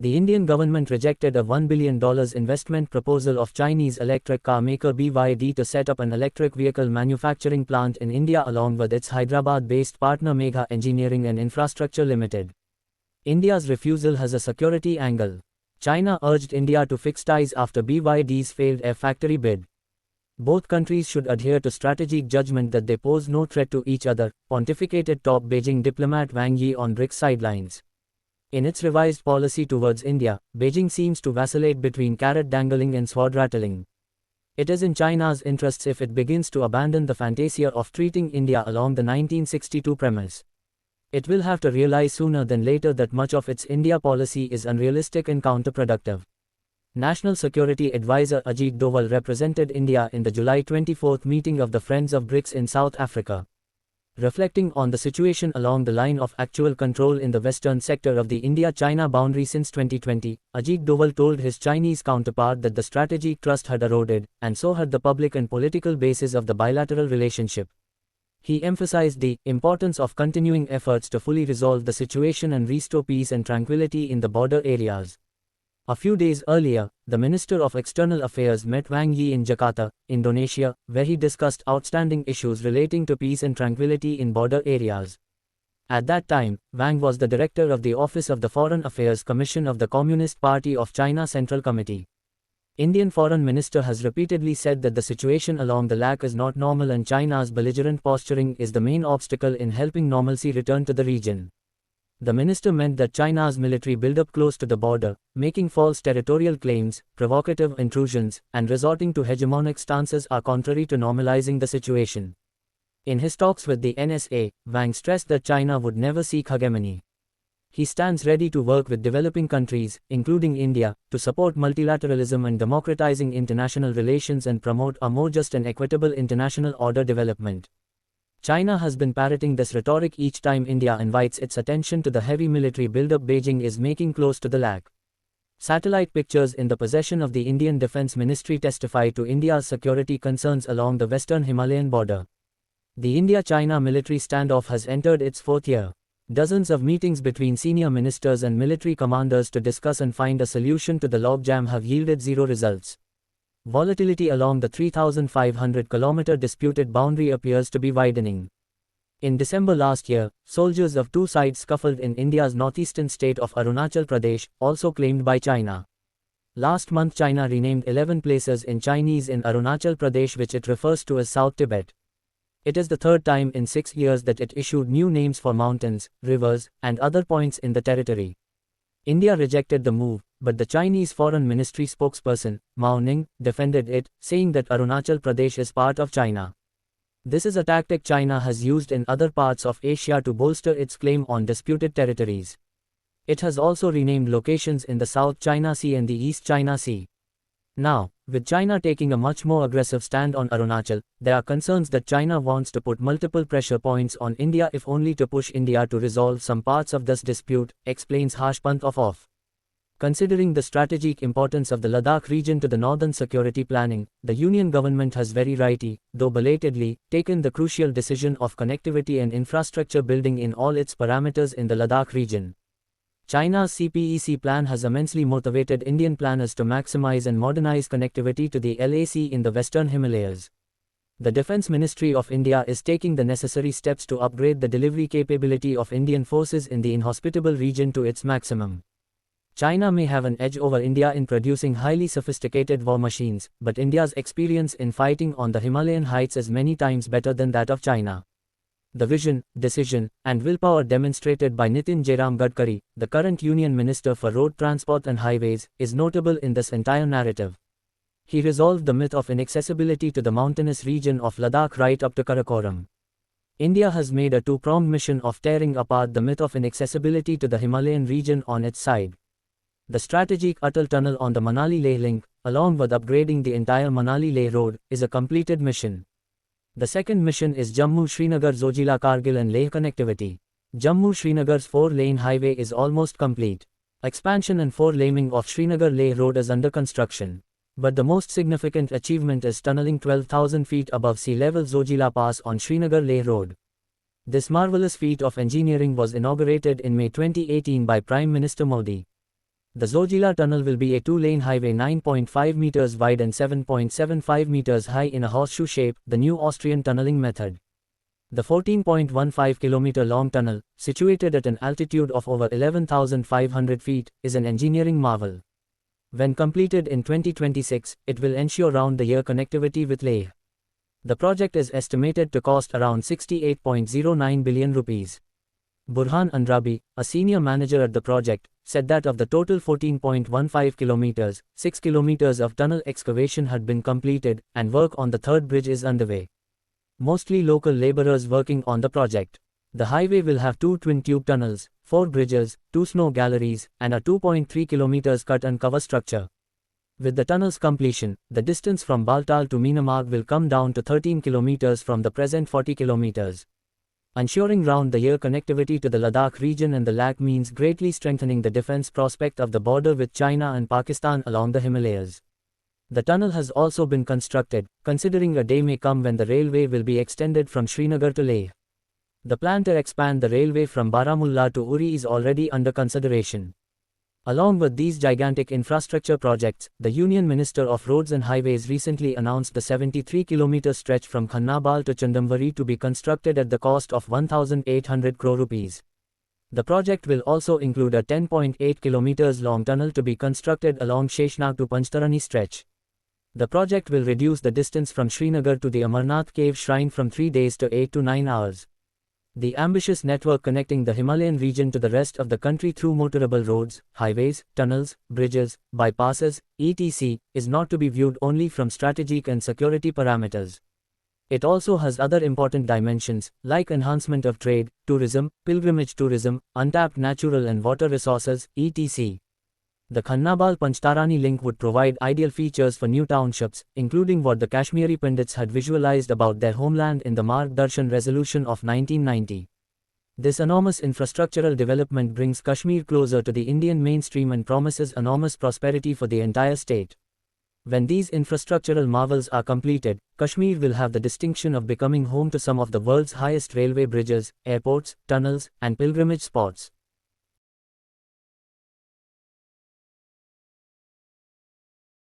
The Indian government rejected a $1 billion investment proposal of Chinese electric car maker BYD to set up an electric vehicle manufacturing plant in India along with its Hyderabad-based partner Megha Engineering and Infrastructure Limited. India's refusal has a security angle. China urged India to fix ties after BYD's failed Air Factory bid. Both countries should adhere to strategic judgment that they pose no threat to each other, pontificated top Beijing diplomat Wang Yi on BRICS sidelines. In its revised policy towards India, Beijing seems to vacillate between carrot dangling and sword rattling. It is in China's interests if it begins to abandon the fantasia of treating India along the 1962 premise. It will have to realize sooner than later that much of its India policy is unrealistic and counterproductive. National Security Advisor Ajit Doval represented India in the July 24 meeting of the Friends of BRICS in South Africa. Reflecting on the situation along the line of actual control in the western sector of the India-China boundary since 2020, Ajit Doval told his Chinese counterpart that the strategic trust had eroded, and so had the public and political basis of the bilateral relationship. He emphasized the importance of continuing efforts to fully resolve the situation and restore peace and tranquility in the border areas. A few days earlier, the Minister of External Affairs met Wang Yi in Jakarta, Indonesia, where he discussed outstanding issues relating to peace and tranquility in border areas. At that time, Wang was the director of the Office of the Foreign Affairs Commission of the Communist Party of China Central Committee. Indian Foreign Minister has repeatedly said that the situation along the LAC is not normal and China's belligerent posturing is the main obstacle in helping normalcy return to the region. The minister meant that China's military buildup close to the border, making false territorial claims, provocative intrusions, and resorting to hegemonic stances are contrary to normalizing the situation. In his talks with the NSA, Wang stressed that China would never seek hegemony. He stands ready to work with developing countries, including India, to support multilateralism and democratizing international relations and promote a more just and equitable international order development. China has been parroting this rhetoric each time India invites its attention to the heavy military buildup Beijing is making close to the LAC. Satellite pictures in the possession of the Indian Defence Ministry testify to India's security concerns along the western Himalayan border. The India-China military standoff has entered its fourth year. Dozens of meetings between senior ministers and military commanders to discuss and find a solution to the logjam have yielded zero results. Volatility along the 3,500-kilometer disputed boundary appears to be widening. In December last year, soldiers of two sides scuffled in India's northeastern state of Arunachal Pradesh, also claimed by China. Last month China renamed 11 places in Chinese in Arunachal Pradesh which it refers to as South Tibet. It is the third time in 6 years that it issued new names for mountains, rivers, and other points in the territory. India rejected the move, but the Chinese Foreign Ministry spokesperson, Mao Ning, defended it, saying that Arunachal Pradesh is part of China. This is a tactic China has used in other parts of Asia to bolster its claim on disputed territories. It has also renamed locations in the South China Sea and the East China Sea. Now, with China taking a much more aggressive stand on Arunachal, there are concerns that China wants to put multiple pressure points on India if only to push India to resolve some parts of this dispute, explains Harsh Pant of OFF. Considering the strategic importance of the Ladakh region to the northern security planning, the Union government has very rightly, though belatedly, taken the crucial decision of connectivity and infrastructure building in all its parameters in the Ladakh region. China's CPEC plan has immensely motivated Indian planners to maximize and modernize connectivity to the LAC in the Western Himalayas. The Defence Ministry of India is taking the necessary steps to upgrade the delivery capability of Indian forces in the inhospitable region to its maximum. China may have an edge over India in producing highly sophisticated war machines, but India's experience in fighting on the Himalayan heights is many times better than that of China. The vision, decision, and willpower demonstrated by Nitin Jairam Gadkari, the current Union Minister for Road Transport and Highways, is notable in this entire narrative. He resolved the myth of inaccessibility to the mountainous region of Ladakh right up to Karakoram. India has made a two-pronged mission of tearing apart the myth of inaccessibility to the Himalayan region on its side. The strategic Atal Tunnel on the Manali-Leh link, along with upgrading the entire Manali-Leh road, is a completed mission. The second mission is Jammu-Srinagar-Zojila-Kargil and Leh connectivity. Jammu-Srinagar's 4-lane highway is almost complete. Expansion and 4-laning of Srinagar-Leh road is under construction. But the most significant achievement is tunneling 12,000 feet above sea level Zojila Pass on Srinagar-Leh road. This marvelous feat of engineering was inaugurated in May 2018 by Prime Minister Modi. The Zojila Tunnel will be a two-lane highway 9.5 meters wide and 7.75 meters high in a horseshoe shape, the new Austrian tunneling method. The 14.15-kilometer long tunnel, situated at an altitude of over 11,500 feet, is an engineering marvel. When completed in 2026, it will ensure round-the-year connectivity with Leh. The project is estimated to cost around 68.09 billion rupees. Burhan Andrabi, a senior manager at the project, said that of the total 14.15 kilometers, 6 kilometers of tunnel excavation had been completed, and work on the third bridge is underway. Mostly local laborers working on the project. The highway will have 2 twin-tube tunnels, 4 bridges, 2 snow galleries, and a 2.3 kilometers cut-and-cover structure. With the tunnel's completion, the distance from Baltal to Myanmar will come down to 13 kilometers from the present 40 kilometers. Ensuring round-the-year connectivity to the Ladakh region and the LAC means greatly strengthening the defense prospect of the border with China and Pakistan along the Himalayas. The tunnel has also been constructed, considering a day may come when the railway will be extended from Srinagar to Leh. The plan to expand the railway from Baramulla to Uri is already under consideration. Along with these gigantic infrastructure projects, the Union Minister of Roads and Highways recently announced the 73-kilometer stretch from Khannabal to Chandamwari to be constructed at the cost of 1,800 crore rupees. The project will also include a 10.8 kilometers long tunnel to be constructed along Sheshnag to Panchtarani stretch. The project will reduce the distance from Srinagar to the Amarnath Cave Shrine from 3 days to 8 to 9 hours. The ambitious network connecting the Himalayan region to the rest of the country through motorable roads, highways, tunnels, bridges, bypasses, etc., is not to be viewed only from strategic and security parameters. It also has other important dimensions, like enhancement of trade, tourism, pilgrimage tourism, untapped natural and water resources, etc. The Khannabal-Panchtarani link would provide ideal features for new townships, including what the Kashmiri Pandits had visualized about their homeland in the Marg Darshan Resolution of 1990. This enormous infrastructural development brings Kashmir closer to the Indian mainstream and promises enormous prosperity for the entire state. When these infrastructural marvels are completed, Kashmir will have the distinction of becoming home to some of the world's highest railway bridges, airports, tunnels, and pilgrimage spots.